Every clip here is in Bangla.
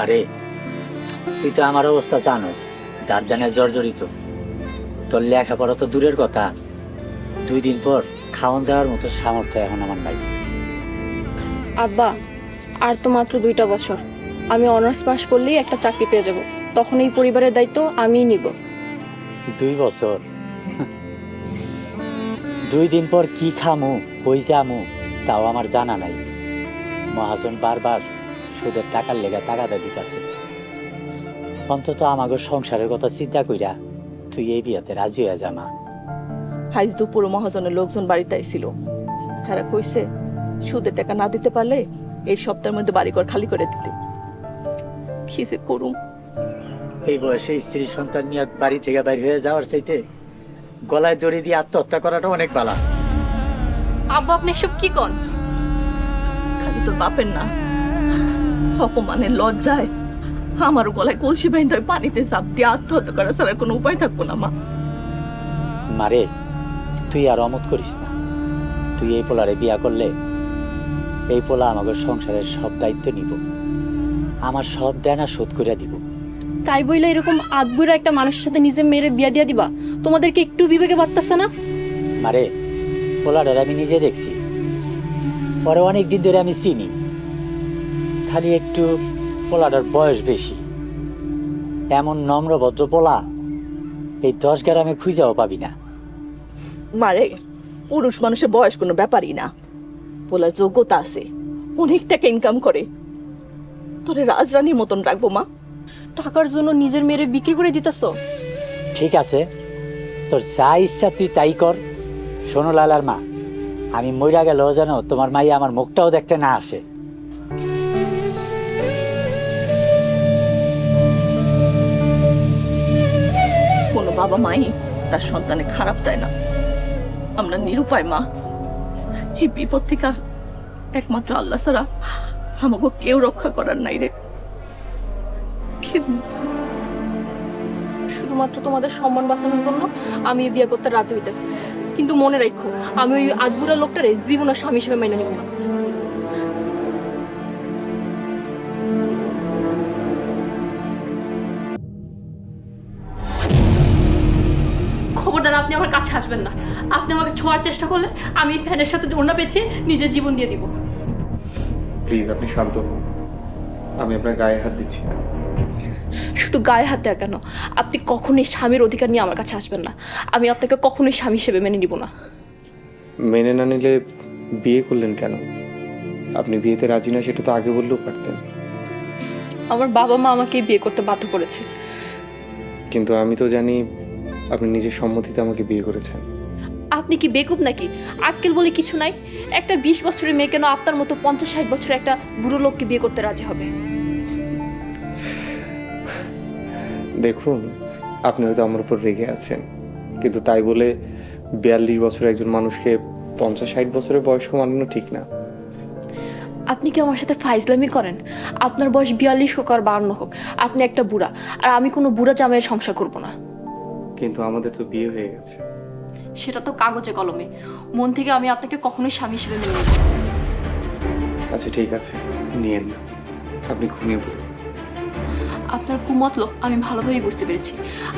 আরে তুই তো আমার অবস্থা জানোস, দাঁড় জর্জরিত। তোর লেখাপড়া তো দূরের কথা, 2 দিন পর খাওয়ান দেওয়ার মতো সামর্থ্য এখন আমার নাই। আব্বা, আর তো মাত্র 2টা বছর। আমি অনার্স পাস করলেই একটা চাকরি পেয়ে যাব, তখন এই পরিবারের দায়িত্ব আমিই নিব। 2 বছর? 2 দিন পর কি খামু, কই যামু তাও আমার জানা নাই। মহাজন বারবার সুদের টাকার লেগে টাকাটা দিতেছে। অন্তত আমাগো সংসারের কথা চিন্তা কইরা তুই এই বিয়াতে রাজি হয়ে যা মা। হাইজ দুপুর মহাজনের লোকজন বাড়িতে আইছিল। খারা কইছে সুদের টাকা না দিতে পারলে এই সপ্তাহের মধ্যে বাড়িঘর খালি করে দিতে। কি যে করুম। এই বয়সে স্ত্রী সন্তান নিয়ে বাড়ি থেকে বাইর হয়ে যাওয়ার চাইতে গলায় দড়ি দিয়ে আত্মহত্যা করাটা অনেক ভালো। আব্বা, আপনি এসব কি কন? খালি তোর বাপের না, অপমানের লজ্জায় আমারও গলায় কলসি বাইন্ধে পানিতে চাপ দিয়ে আত্মহত্যা করা ছাড়া কোনো উপায় থাকবো না মা। মারে, তুই আর অমত করিস না। তুই এই পোলারে বিয়া করলে এই পোলা আমাকে সংসারের সব দায়িত্ব নিব, আমার সব দেনা শোধ করে দিব। তাই বইলে এরকম আদবুড়া একটা মানুষের সাথে নিজে মেরে বিয়া দিয়া দিবা? তোমাদেরকে একটু বিবেকে বাড়তেছে না? মারে, পোলাটার আমি নিজে দেখছি, পরে অনেক দিন ধরে আমি চিনি। খালি একটু পোলাটার বয়স বেশি। এমন নম্র ভদ্র পোলা এই 10 গ্রামে খুঁজাও পাবি না। মারে, পুরুষ মানুষের বয়স কোনো ব্যাপারই না। বলার যোগ্যতা আছে, অনেক টাকা ইনকাম করে। তোরে রাজরানীর মতন রাখবো মা। টাকার জন্য নিজের মেরে বিক্রি করে দিতেছো? ঠিক আছে, তোর যা ইচ্ছা তুই তাই কর। শোনো লালার মা, আমি মইরা গেলেও যেন তোমার মাই আমার মুখটাও দেখতে না আসে। কোনো বাবা মাই তার সন্তানের খারাপ চায় না। আমরা নিরুপায় মা। এই বিপদ থেকে একমাত্র আল্লাহ ছাড়া আমাকে কেউ রক্ষা করার নাই রে। শুধুমাত্র তোমাদের সম্মান বাঁচানোর জন্য আমি এই বিয়ে করতে রাজি হইতেছি, কিন্তু মনে রাখো, আমি ওই আদবুড়া লোকটারে জীবনের স্বামী হিসেবে মেনে নিব না। খবরদার, আপনি আমার কাছে আসবেন না। আপনি আমাকে ছোঁয়ার চেষ্টা করলে আমি ফ্যানের সাথে ওড়না পেঁচিয়ে নিজের জীবন দিয়ে দিব। প্লিজ আপনি শান্ত হন, আমি আপনার গায়ে হাত দিচ্ছি না। শুধু গায়ে হাত দেয়া কেন, আপনি কখনোই স্বামীর অধিকার নিয়ে আমার কাছে আসবেন না। আমি আপনাকে কখনোই স্বামী হিসেবে মেনে নিব না। মেনে না নিলে বিয়ে করলেন কেন? আপনি বিয়েতে রাজি না সেটা তো আগে বললেও পারতেন। আমার বাবা মা আমাকে বিয়ে করতে বাধ্য করেছে। কিন্তু আমি তো জানি আপনি নিজের সম্মতিতে আমাকে বিয়ে করেছেন। আপনি কি বেকুব নাকি? আক্কেল বলে কিছু নাই? একটা 20 বছরের মেয়ে কেন আপনার মতো 50-60 বছরের একটা বুড়ো লোককে বিয়ে করতে রাজি হবে? দেখুন, আপনি হয়তো আমার উপর রেগে আছেন, কিন্তু তাই বলে 42 বছরের একজন মানুষকে 50-60 বছরের বয়স্ক মানানো ঠিক না। আপনি কি আমার সাথে ফাইজলামি করেন? আপনার বয়স 42 হোক আর 52 হোক, আপনি একটা বুড়া, আর আমি কোনো বুড়া জামাইয়ের সংসার করব না। কিন্তু আমাদের তো বিয়ে হয়ে গেছে। সেটা তো কাগজে কলমে। মন থেকে আমি আপনাকে কখনোই স্বামী হিসেবে মেনে নেব না। আচ্ছা ঠিক আছে, নিয়েন না, আপনি ঘুমিয়ে পড়ুন। আপনার কুমতলব আমি ভালোভাবেই বুঝতে পেরেছি।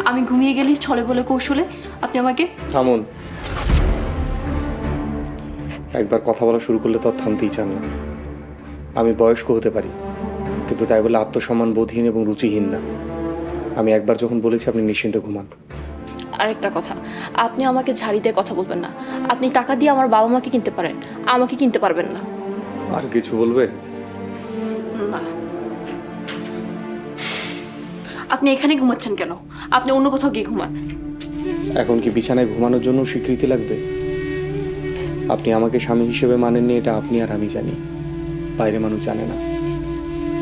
আমি ঘুমিয়ে গেলেই ছলে বলে কৌশলে আপনি আমাকে... থামুন। একবার কথা বলা শুরু করলে তো আর থামতেই চান না। আমি বয়স্ক হতে পারি, কিন্তু তাই বলে আত্মসম্মান বোধহীন এবং রুচিহীন না। আমি একবার যখন বলেছি আপনি নিশ্চিন্তে ঘুমান। আরেকটা কথা, আপনি আমাকে ঝাড়ি দিয়ে কথা বলবেন না। আপনি টাকা দিয়ে আমার বাবা মাকে কিনতে পারেন, আমাকে কিনতে পারবেন না। আর কিছু বলবেন? না। আপনি এখানে ঘুমাচ্ছেন কেন? আপনি অন্য কোথাও গিয়ে ঘুমান। এখন কি বিছানায় ঘুমানোর জন্য স্বীকৃতি লাগবে? আপনি আমাকে স্বামী হিসেবে মানেননি, এটা আপনি আর আমি জানি, বাইরে মানুষ জানে না।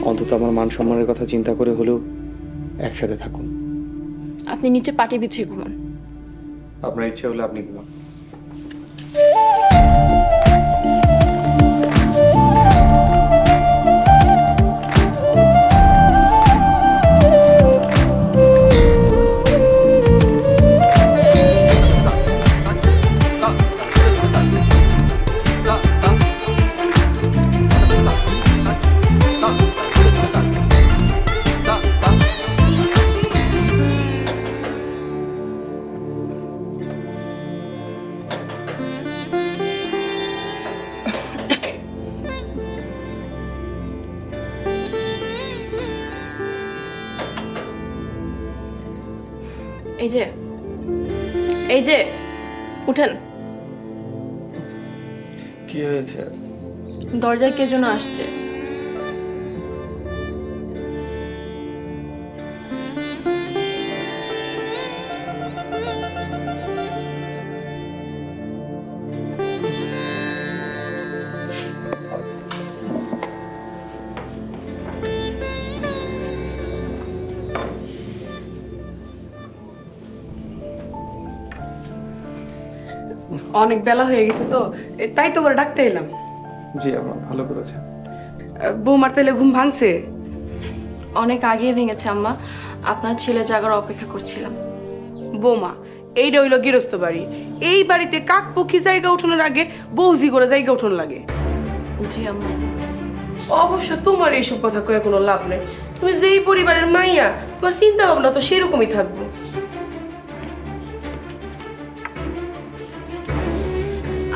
অন্তত আমার মান সম্মানের কথা চিন্তা করে হলেও একসাথে থাকুন। আপনি নিচে পাটি বিছিয়ে ঘুমান। আপনার ইচ্ছে হলে আপনি ঘুমান। এই যে এই যে উঠেন। কি হয়েছে? দরজায় কে যেন আসছে। অনেক বেলা হয়ে গেছে তো তাই তো করে ডাকতে এলাম। জি আমার ভালো করেছে। বৌমার তাইলে ঘুম ভাঙছে? অনেক আগে ভেঙেছে আম্মা, আপনার ছেলে জাগার অপেক্ষা করছিলাম। বৌমা, এইটা হইলো গৃহস্থ বাড়ি। এই বাড়িতে কাক পক্ষী জায়গা উঠানোর আগে বৌজি করে জায়গা উঠানো লাগে। জি আম্মা। অবশ্য তোমার এইসব কথা কয়ে কোনো লাভ নেই। তুমি যেই পরিবারের মাইয়া, তোমার চিন্তা ভাবনা তো সেরকমই থাকবো।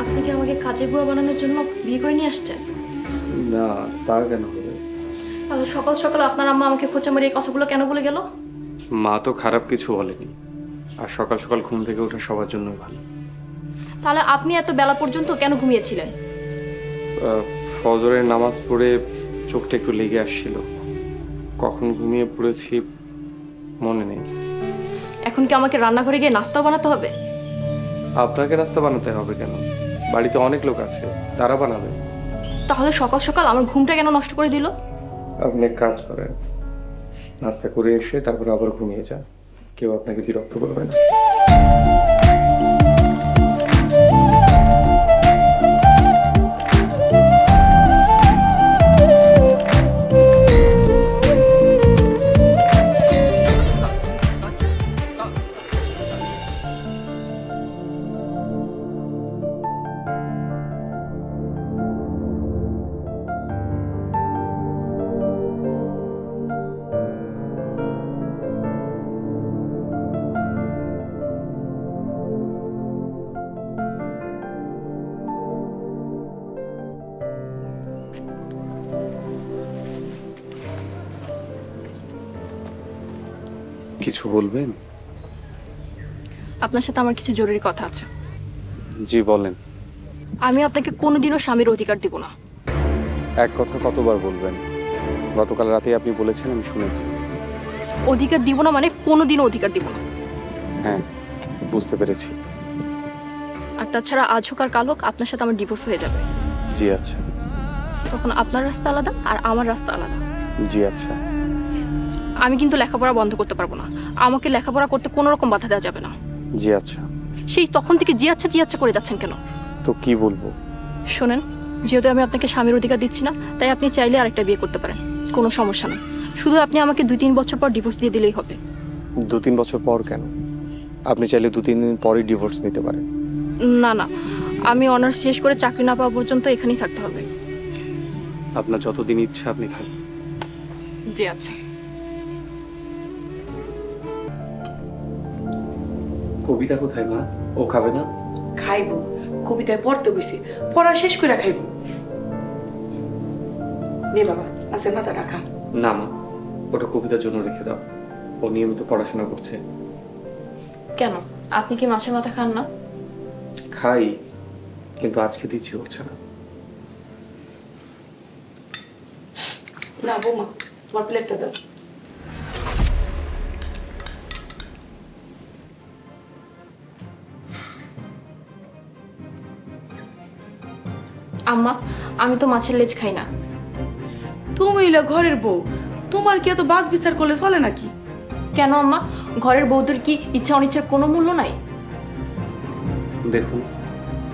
আপনি কি আমাকে কাজে বুয়া বানানোর জন্য বিয়ে করে নিয়ে আসছেন? না, তা কেন হবে? তাহলে সকাল সকাল আপনার আম্মা আমাকে খোঁচা মেরে এই কথাগুলো কেন বলে গেল? মা তো খারাপ কিছু বলেনি, আর সকাল সকাল ঘুম থেকে ওঠা সবার জন্যই ভালো। তাহলে আপনি এত বেলা পর্যন্ত কেন ঘুমিয়েছিলেন? ফজরের নামাজ পড়ে চোখটা একটু লেগে আসছিল, কখন ঘুমিয়ে পড়েছি মনে নেই। এখন কি আমাকে রান্নাঘরে গিয়ে নাস্তাও বানাতে হবে? আপনাকে নাস্তা বানাতে হবে কেন? বাড়িতে অনেক লোক আছে, তারা বানাবে। তাহলে সকাল সকাল আমার ঘুমটা কেন নষ্ট করে দিল? আপনি এক কাজ করেন, নাস্তা করে এসে তারপর আবার ঘুমিয়ে যান, কেউ আপনাকে বিরক্ত করবে না। কিছু বলবেন? আপনার সাথে আমার কিছু জরুরি কথা আছে। জি বলেন। আমি আপনাকে কোনোদিনও স্বামীর অধিকার দিব না। এক কথা কতবার বলবেন? গতকাল রাতে আপনি বলেছেন, আমি শুনেছি। অধিকার দিব না মানে কোনোদিনও অধিকার দিব না। হ্যাঁ, বুঝতে পেরেছি। আর তাছাড়া আজ হোক আর কাল হোক আপনার সাথে আমার ডিভোর্স হয়ে যাবে। জি আচ্ছা। তখন আপনার রাস্তা আলাদা আর আমার রাস্তা আলাদা। জি আচ্ছা। আমি কিন্তু লেখাপড়া বন্ধ করতে পারবো না। আমাকে লেখাপড়া করতে কোনো রকম বাধা দেওয়া যাবে না। জি আচ্ছা। সেই তখন থেকে জি আচ্ছা করে যাচ্ছেন কেন? তো কি বলবো? শোনেন, যেহেতু আমি আপনাকে স্বামীর অধিকার দিচ্ছি না, তাই আপনি চাইলে আরেকটা বিয়ে করতে পারেন, কোনো সমস্যা নেই। শুধু আপনি আমাকে 2-3 বছর পর ডিভোর্স দিয়ে দিলেই হবে। 2-3 বছর পর কেন? আপনি চাইলে 2-3 দিন পরই ডিভোর্স নিতে পারেন। না না, আমি অনার্স শেষ করে চাকরি না পাওয়া পর্যন্ত এখানেই থাকতে হবে। আপনার যতদিন ইচ্ছা আপনি থাকুন। জি আচ্ছা। কবিতা কোথায় মা? ও খাবে না? খাইবো, কবিতায় পড়তে বসে পড়া শেষ করে খাইবো। নে বাবা, আছে মাথা রাখা। না মা, ওটা কবিতার জন্য রেখে দাও। ও নিয়মিত পড়াশোনা করছে। কেন, আপনি কি মাছের মাথা খান না? খাই, কিন্তু আজকে ইচ্ছে করছে না। না বৌমা, তোমার প্লেটটা দাও। আম্মা, আমি তো মাছের লেজ খাই না। তুমি হইলা ঘরের বউ, তোমার কি এত বাজ বিচার করলে চলে নাকি? কেন আম্মা, ঘরের বউদের কি ইচ্ছা অনিচ্ছার কোনো মূল্য নাই? দেখুন,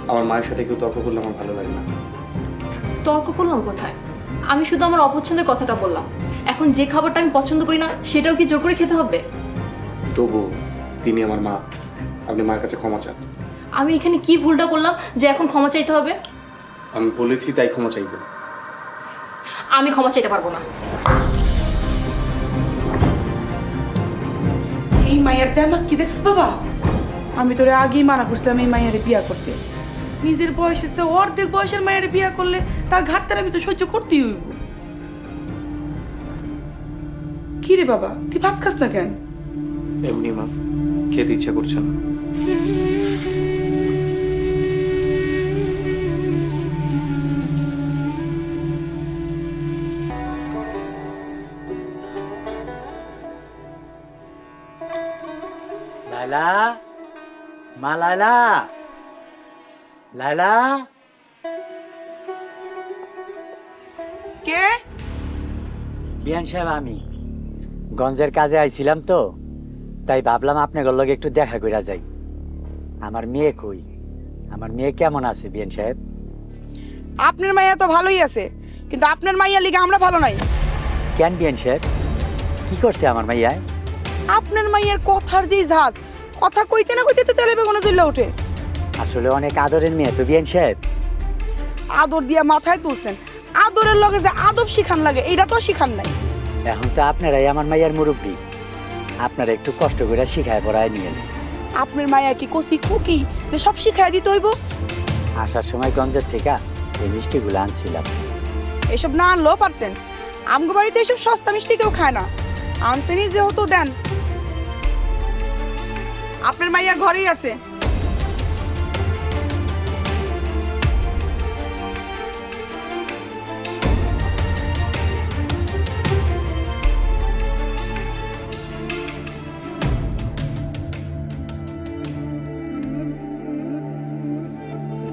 আমার মায়ের সাথে কেউ তর্ক করলে আমার ভালো লাগে না। তর্ক করলাম কোথায়? আমি শুধু আমার অপছন্দের কথাটা বললাম। এখন যে খাবারটা আমি পছন্দ করি না সেটাও কি জোর করে খেতে হবে? তবু তিনি আমার মা, আপনি মায়ের কাছে ক্ষমা চান। আমি এখানে কি ভুলটা করলাম যে এখন ক্ষমা চাইতে হবে? আমি বলেছি তাই ক্ষমা চাইবেন। আমি ক্ষমা চাইতে পারবো না। এই মায়ের দেমাক কি দেখছিস বাবা? আমি তোরে আগেই মানা করছিলাম এই মায়ের বিয়া করতে। নিজের বয়সের চেয়ে অর্ধেক বয়সের মায়ের বিয়া করলে তার ঘাটতার আমি তো সহ্য করতেই হইব। কি রে বাবা, তুই ভাত খাস না কেন? এমনি মা। খেতে ইচ্ছা করছে না। লাইলা, মা লাইলা, লাইলা। কে? বিয়ান সাহেব, আমি গঞ্জের কাজে আইছিলাম তো, তাই ভাবলাম আপনাদের লগে একটু দেখা কইরা যাই। আমার মেয়ে কই? আমার মেয়ে কেমন আছে বিয়ান সাহেব? আপনার মাইয়া তো ভালোই আছে, কিন্তু আপনার মাইয়া লিগে আমরা ভালো নাই। কেন বিয়ান সাহেব, কি করছে আমার মাইয়ায়? আপনার মাইয়ার কথার যে ঝাঁজ, কথা কইতে না কইতে তো তেলে বেগুনে জ্বলে ওঠে। আসলে অনেক আদরের মেয়ে তো বিয়ান সাহেব। আদর দিয়া মাথায় তুলছেন, আদরের লগে যে আদব শিখান লাগে এইটা তো শিখান নাই। এখন তো আপনারাই আমার মাইয়ার মুরব্বী, আপনারা একটু কষ্ট করে শিখায় পড়ায় নিয়েন। আপনার মাইয়া কি কচি কুকি যে সব শিখাই দিতে হইব? আসার সময় গঞ্জের থেকে এই মিষ্টিগুলো আনছিলাম। এসব না আনলেও পারতেন, আমগো বাড়িতে এসব সস্তা মিষ্টি কেউ খায় না। আনছেনি যেহেতু দেন। আপনার মাইয়া ঘরেই আছে।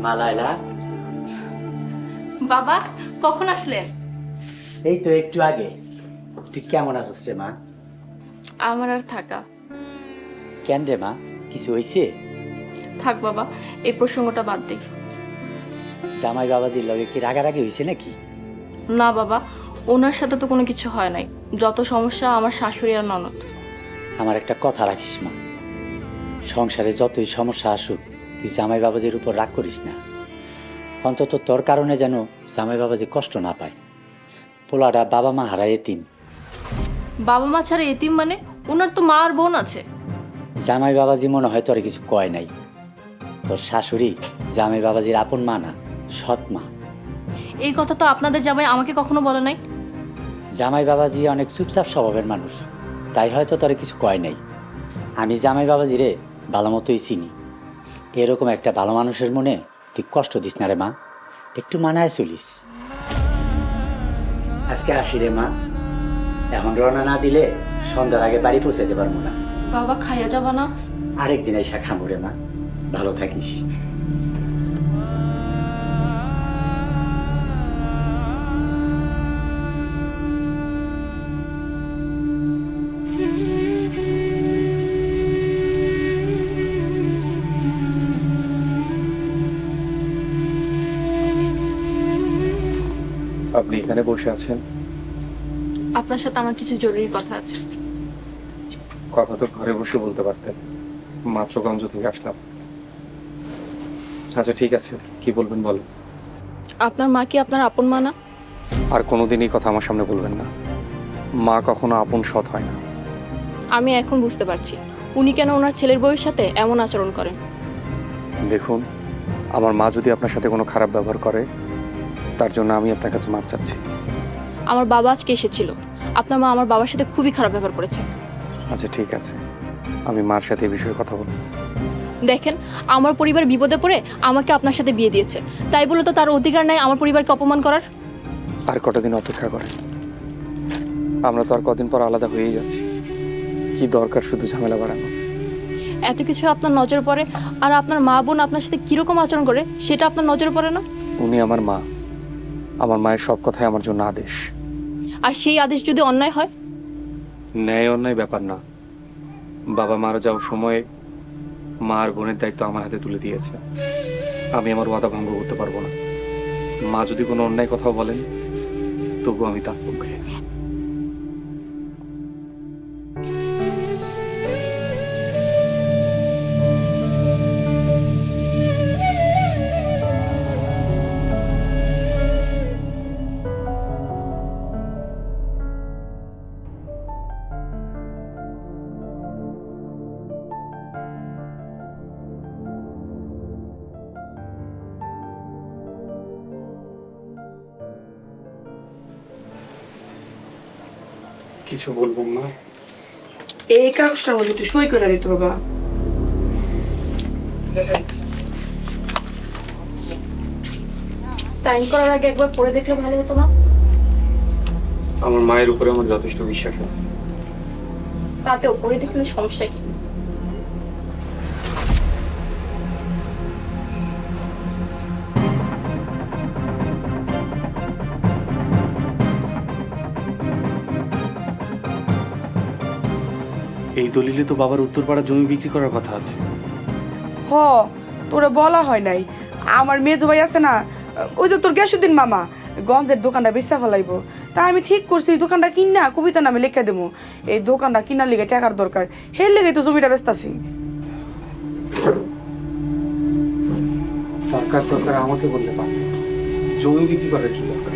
মা লাইলা, বাবা কখন আসলেন? এই তো একটু আগে। তুই কেমন আছিস রে মা? আমার আর থাকা কেন রে মা, কিছু হয়েছে? থাক বাবা, এই প্রসঙ্গটা বাদ দিই। জামাই বাবাজির লগে কি রাগারাগি হয়েছে নাকি? না বাবা, ওনার সাথে তো কোনো কিছু হয় নাই। যত সমস্যা আমার শাশুড়ি আর ননদ। আমার একটা কথা রাখিস মা, সংসারে যতই সমস্যা আসুক তুই জামাই বাবাজির উপর রাগ করিস না। অন্তত তোর কারণে যেন জামাই বাবাজি কষ্ট না পায়। পোলাটা বাবা মা হারায় এতিম। বাবা মা ছাড়া এতিম মানে? ওনার তো মা আর বোন আছে। জামাই বাবাজি মনে হয় তোর কিছু কয় নাই। তোর শাশুড়ি জামাই বাবাজির আপন মা না, সৎ মা। এই কথা তো আপনাদের জামাই আমাকে কখনো বলে নাই। জামাই বাবাজি অনেক চুপচাপ স্বভাবের মানুষ, তাই হয়তো তোর কিছু কয় নাই। আমি জামাই বাবাজিরে ভালো মতোই চিনি। এরকম একটা ভালো মানুষের মনে তুই কষ্ট দিস না রে মা, একটু মানায় চলিস। আজকে আসি রে মা, এখন রওনা না দিলে সন্ধ্যার আগে বাড়ি পৌঁছাতে পারবো না। বাবা খাইয়া যাবা না? আরেকদিন এসে খাবো রে মা, ভালো থাকিস। আপনি এখানে বসে আছেন, আপনার সাথে আমার কিছু জরুরি কথা আছে। কথা তো ঘরে বসে বলতে পারতেন, মাত্র গঞ্জ থেকে আসলাম। আচ্ছা ঠিক আছে, কি বলবেন বলেন। আপনার মা কি আপনার আপন মা না? আর কোনোদিন এই কথা আমার সামনে বলবেন না। মা কখনো আপন সৎ হয় না। আমি এখন বুঝতে পারছি উনি কেন ওনার ছেলের বউয়ের সাথে এমন আচরণ করেন। দেখুন, আমার মা যদি আপনার সাথে কোনো খারাপ ব্যবহার করে, তার জন্য আমি আপনার কাছে মাপ চাচ্ছি। আমার বাবা আজকে এসেছিল, আপনার মা আমার বাবার সাথে খুবই খারাপ ব্যবহার করেছে। আচ্ছা ঠিক আছে, আমি মার সাথে এই বিষয়ে কথা বলবো। দেখেন, আমার পরিবার বিপদে পড়ে আমাকে আপনার সাথে বিয়ে দিয়েছে, তাই বলে তো তার অধিকার নাই আমার পরিবারকে অপমান করার। আর কটা দিন অপেক্ষা করেন, আমরা তো আর কদিন পর আলাদা হয়েই যাচ্ছি। কি দরকার শুধু ঝামেলা বাড়ানোর? এত কিছু আপনার নজরে পড়ে, আর আপনার মা বোন আপনার সাথে কিরকম আচরণ করে সেটা আপনার নজরে পড়ে না? উনি আমার মা, আমার মায়ের সব কথাই আমার জন্য আদেশ। আর সেই আদেশ যদি অন্যায় হয়? ন্যায় অন্যায় ব্যাপার না। বাবা মারা যাওয়ার সময় মা আর বোনের দায়িত্ব আমার হাতে তুলে দিয়েছে। আমি আমার ওয়াদা ভঙ্গ করতে পারবো না। মা যদি কোনো অন্যায় কথাও বলেন, তবু আমি তার পক্ষে। কিছু বলবেন না? এই কাগজটার মধ্যে একটু সই করে দিতে বাবা। সাইন করার আগে একবার পড়ে দেখলে ভালো হতো না? আমার মায়ের উপরে আমার যথেষ্ট বিশ্বাস আছে। তাতেও পড়ে দেখলে সমস্যা কি? এই দলিলে তো বাবার উত্তরপাড়া জমি বিক্রি করার কথা আছে। হ, তোরা বলা হয় নাই। আমার মেজো ভাই আছে না, ওই যে তোর গ্যাসুদ্দিন মামা, গঞ্জের দোকানটা বেচা ফেলাইবো। তাই আমি ঠিক করছি এই দোকানটা কিনা কবিতা নামে লিখে দেবো। এই দোকানটা কিনার লিগে টাকার দরকার, হের লেগে তো জমিটা বেচতাছি। টাকার দরকার আমাকে বললে পারে, জমি বিক্রি করার কি দরকার?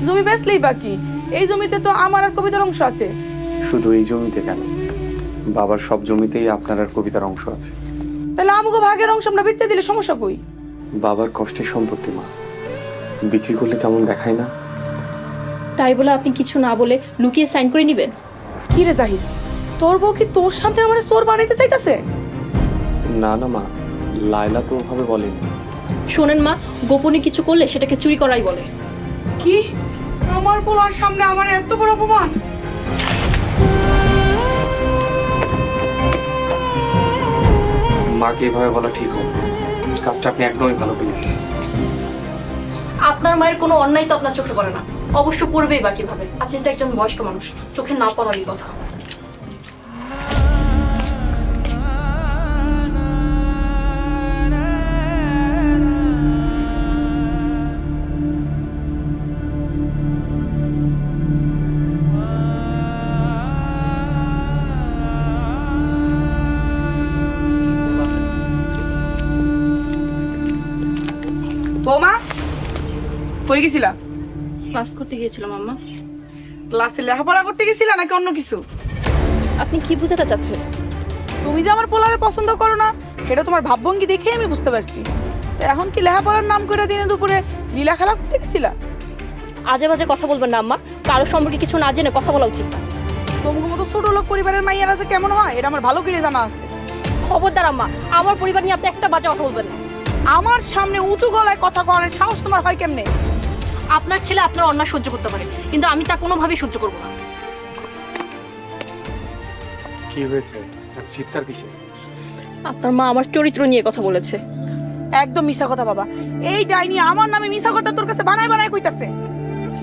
জমি বেচলেই বাকি, এই জমিতে তো আমার আর কবিতার অংশ আছে। শুধু এই জমিতে কেন, বাবার সব জমিতেই আপনার আর কবিতার অংশ আছে। তাহলে আমাকে ভাগের অংশ আমরা বেচে দিলে সমস্যা কই? বাবার কষ্টের সম্পত্তি মা, বিক্রি করলে কেমন দেখায় না? তাই বলে আপনি কিছু না বলে লুকিয়ে সাইন করে নেবেন? কি রে জাহিদ, তোর বউ কি তোর সামনে আমার চোর বানাইতে চাইতেছে? না না মা, লায়লা তো ওভাবে বলেনি। শোনেন মা, গোপনে কিছু করলে সেটাকে চুরি করাই বলে। কি, আমার বলার সামনে আমার এত বড় অপমান? মাকে এভাবে বলা ঠিক হবে, কাজটা আপনি একদমই ভালো করেন। আপনার মায়ের কোনো অন্যায় তো আপনার চোখে পড়ে না, অবশ্য পড়বেই বা কিভাবে? আপনি তো একজন বয়স্ক মানুষ, চোখে না পড়ারই কথা। বৌমা, কই গেছিলা? ক্লাস করতে গিয়েছিলাম আম্মা। ক্লাসে লেখাপড়া করতে গেছিলা নাকি অন্য কিছু? আপনি কি বোঝাতে চাচ্ছেন? তুমি যে আমার পোলারে পছন্দ করো না, সেটা তোমার ভাবভঙ্গি দেখে আমি বুঝতে পারছি। তো এখন কি লেখাপড়ার নাম করে দিনে দুপুরে লীলা খেলা করতে গেছিলা? আজে বাজে কথা বলবেন না আম্মা, কারো সম্পর্কে কিছু না জেনে কথা বলা উচিত না। তোমার মতো ছোট লোক পরিবারের মাইয়ারা যে কেমন হয় এটা আমার ভালো করে জানা আছে। খবরদার আম্মা, আমার পরিবার নিয়ে আপনি একটা বাজে কথা বলবেন না। আমার সামনে উঁচু গলায় কথা করার সাহস তোমার হয় কেমনে? আপনার ছেলে আপনার অন্যায় সহ্য করতে পারে, কিন্তু আমি তা কোনোভাবেই সহ্য করবো না। কি হয়েছে, চিৎকার কিসে? আপনার মা আমার চরিত্র নিয়ে কথা বলেছে। একদম মিশা কথা বাবা, এই ডাইনি আমার নামে মিশা কথা তোর কাছে বানায় বানায় কইতাছে।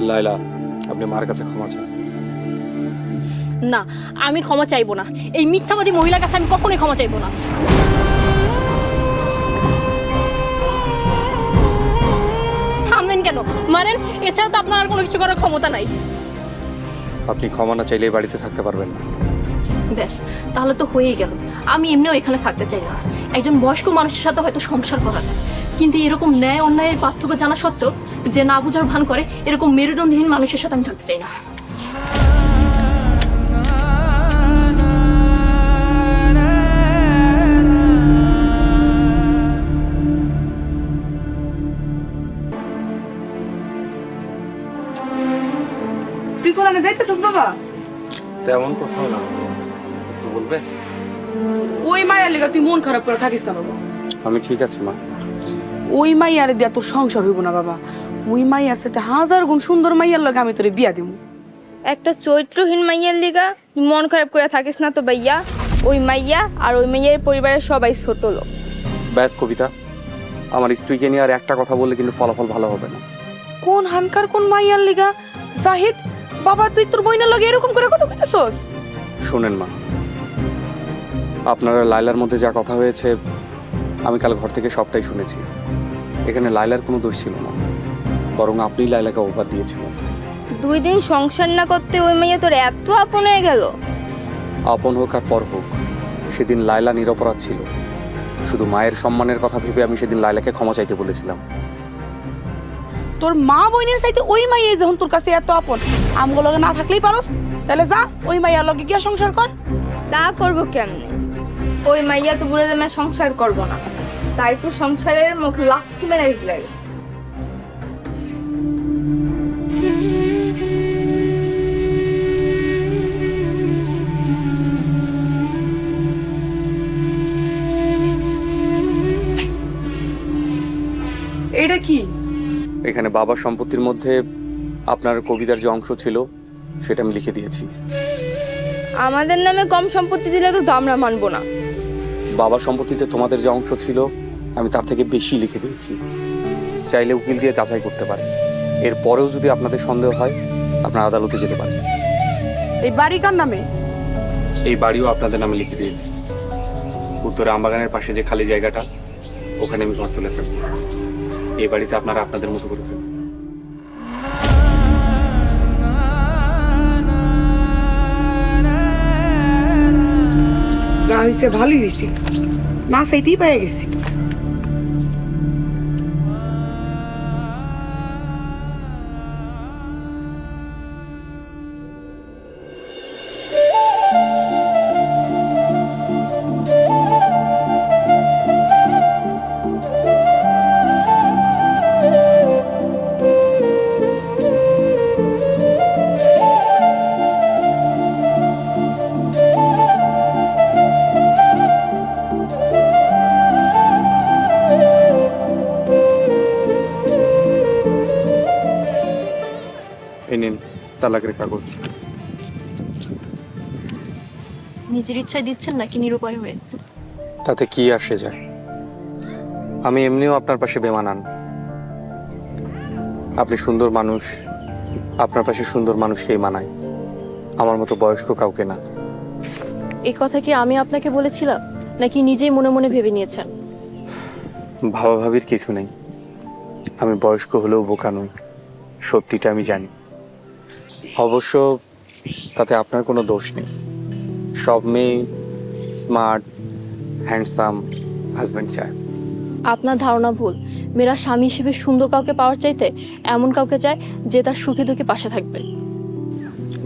লায়লা, আপনি মার কাছে ক্ষমা চান। না, আমি ক্ষমা চাইবো না। এই মিথ্যাবাদী মহিলার কাছে আমি কখনোই ক্ষমা চাইবো না। থামলেন কেন? মারেন, এছাড়া তো আপনার আর কোনো কিছু করার ক্ষমতা নাই। আপনি ক্ষমা না চাইলে এই বাড়িতে থাকতে পারবেন না। ব্যাস, তাহলে তো হয়েই গেল। আমি এমনিও এখানে থাকতে চাই না। একজন বয়স্ক মানুষের সাথে হয়তো সংসার করা যায়, কিন্তু এরকম ন্যায় অন্যায়ের পার্থক্য জানা সত্ত্বেও যে না বুঝার ভান করে, এরকম মেরুদণ্ডহীন মানুষের সাথে আমি থাকতে চাই না। তুই কোলানে যাইতেছিস বাবা? তেমন কোথাও না, কিছু বলবে? ওই মায়ের লেগে তুই মন খারাপ করে থাকিস না বাবা। আমি ঠিক আছে মা। ওই মাইয়ারে দিয়া তোর সংসার হইব না বাবা। ওই মাইয়ার সাথে 1000 গুণ সুন্দর মাইয়ার লগে আমি তোরে বিয়া দিব। একটা চরিত্রহীন মাইয়ার লিগা মন খারাপ করে থাকিস না তো ভাইয়া। ওই মাইয়া আর ওই মাইয়ের পরিবারের সবাই ছোট লোক। ব্যাস কবিতা, আমার স্ত্রীকে নিয়ে আর একটা কথা বললে কিন্তু ফলাফল ভালো হবে না। কোন হানকার কোন মাইয়ার লিগা? জাহিদ বাবা, তুই তোর বইনের লগে এরকম করে কথা কইতাছস? শোনেন মা, আপনারা লায়লার মধ্যে যা কথা হয়েছে আমি কাল ঘর থেকে সবটাই শুনেছি। এখানে লায়লার কোনো দোষ ছিল না, বরং আপনি লায়লাকে অপবাদ দিয়েছিলেন। 2 দিন সংসার না করতে ওই মাইয়া তোর এত আপন হয়ে গেল? আপন হোক আর পর হোক, সেদিন লায়লা নিরপরাধ ছিল। শুধু মায়ের সম্মানের কথা ভেবে আমি সেদিন লায়লাকে ক্ষমা চাইতে বলেছিলাম। তোর মা বইনের চাইতে ওই মাইয়া যখন তোর কাছে এত আপন, আমগো লগে না থাকলেই পারস, তাহলে যা ওই মাইয়ার লগে গিয়া সংসার কর। তা করবো কেমনে? ওই মাইয়া তো বুড়ে জামাই সংসার করবো না, তাই তো সংসারের মুখ লাচ্ছি মেরে ঢুকে গেছে। কি? এখানে বাবার সম্পত্তির মধ্যে আপনার কবিতার যে অংশ ছিল সেটা আমি লিখে দিয়েছি। আমাদের নামে কম সম্পত্তি দিলে তো আমরা মানবো না। বাবার সম্পত্তিতে তোমাদের যে অংশ ছিল আমি তার থেকে বেশি লিখে দিয়েছি। চাইলে উকিল দিয়ে যাচাই করতে পারেন। এরপরেও যদি আপনাদের সন্দেহ হয় আপনারা আদালতে যেতে পারেন। এই বাড়ি কার নামে? এই বাড়িও আপনাদের নামে লিখে দিয়েছি। উত্তরে আমবাগানের পাশে যে খালি জায়গাটা, ওখানে আমি ঘর তুলে থাকবো। এই বাড়িতে আপনারা আপনাদের মতো করে থাকবেন। যা হয়েছে ভালোই হয়েছে, না চাইতেই পেয়ে গেছি। এই নিন তালাকের কাগজ। নিজের ইচ্ছায় দিচ্ছেন নাকি নিরুপায় হয়ে? তাতে কি আসে যায়? আমি এমনিও আপনার পাশে বেমানান। আপনি সুন্দর মানুষ, আপনার পাশে সুন্দর মানুষকেই মানায়, আমার মতো বয়স্ক কাউকে না। এই কথা কি আমি আপনাকে বলেছিলাম নাকি নিজেই মনে মনে ভেবে নিয়েছেন? ভাবাভাবির কিছু নেই। আমি বয়স্ক হলেও বোকা নই, সত্যিটা আমি জানি। অবশ্য তাতে আপনার কোনো দোষ নেই। সব মেয়ে স্মার্ট হ্যান্ডসাম হাজব্যান্ড চায়। আপনার ধারণা ভুল। মেয়েরা স্বামী হিসেবে সুন্দর কাউকে পাওয়ার চাইতে এমন কাউকে চায় যে তার সুখে দুঃখে পাশে থাকবে।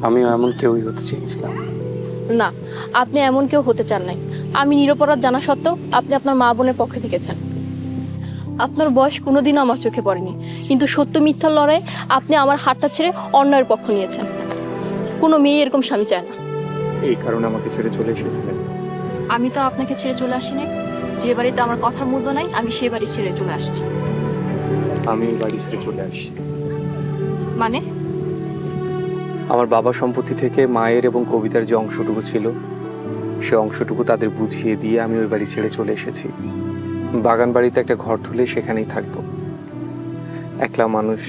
আমিও এমন কেউই হতে চেয়েছিলাম। না, আপনি এমন কেউ হতে চান নাই। আমি নিরপরাধ জানা সত্ত্বেও আপনি আপনার মা বোনের পক্ষে থেকেছেন। আপনার বয়স কোনোদিনও আমার চোখে পড়েনি, কিন্তু সত্য মিথ্যার লড়াই আপনি আমার হাতটা ছেড়ে অন্যায়ের পক্ষ নিয়েছেন। কোনো মেয়ে এরকম স্বামী চায় না। এই কারণে আমাকে ছেড়ে চলে এসেছিলেন? আমি তো আপনাকে ছেড়ে চলে আসিনি। যে বাড়িতে আমার কথার মূল্য নাই আমি সে বাড়ি ছেড়ে চলে আসছি। আমি এই বাড়ি ছেড়ে চলে আসি মানে? আমার বাবার সম্পত্তি থেকে মায়ের এবং কবিতার যে অংশটুকু ছিল সে অংশটুকু তাদের বুঝিয়ে দিয়ে আমি ওই বাড়ি ছেড়ে চলে এসেছি। বাগান বাড়িতে একটা ঘর তুলে সেখানেই থাকবো। একলা মানুষ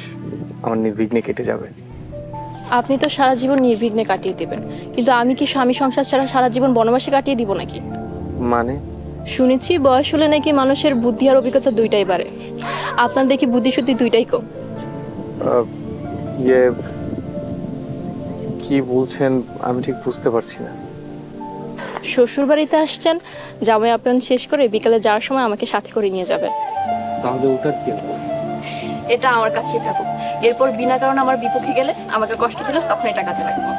আমার নির্বিঘ্নে কেটে যাবে। আপনি তো সারা জীবন নির্বিঘ্নে কাটিয়ে দেবেন, কিন্তু আমি কি স্বামী সংসার ছাড়া সারা জীবন বনবাসে কাটিয়ে দিব নাকি? মানে? শুনেছি বয়স হলে নাকি মানুষের বুদ্ধি আর অভিজ্ঞতা দুইটাই বাড়ে। আপনার দেখি বুদ্ধি শুদ্ধি দুইটাই কম। ইয়ে কি বলছেন আমি ঠিক বুঝতে পারছি না। শ্বশুর বাড়িতে আসছেন, জামাই আপ্যায়ন শেষ করে বিকালে যাওয়ার সময় আমাকে সাথে করে নিয়ে যাবেন। তাহলে ওটার কি হবে? এটা আমার কাছেই থাকুক। এরপর বিনা কারণে আমার বিপক্ষে গেলে, আমাকে কষ্ট দিলে তখন এটা কাজে লাগবে।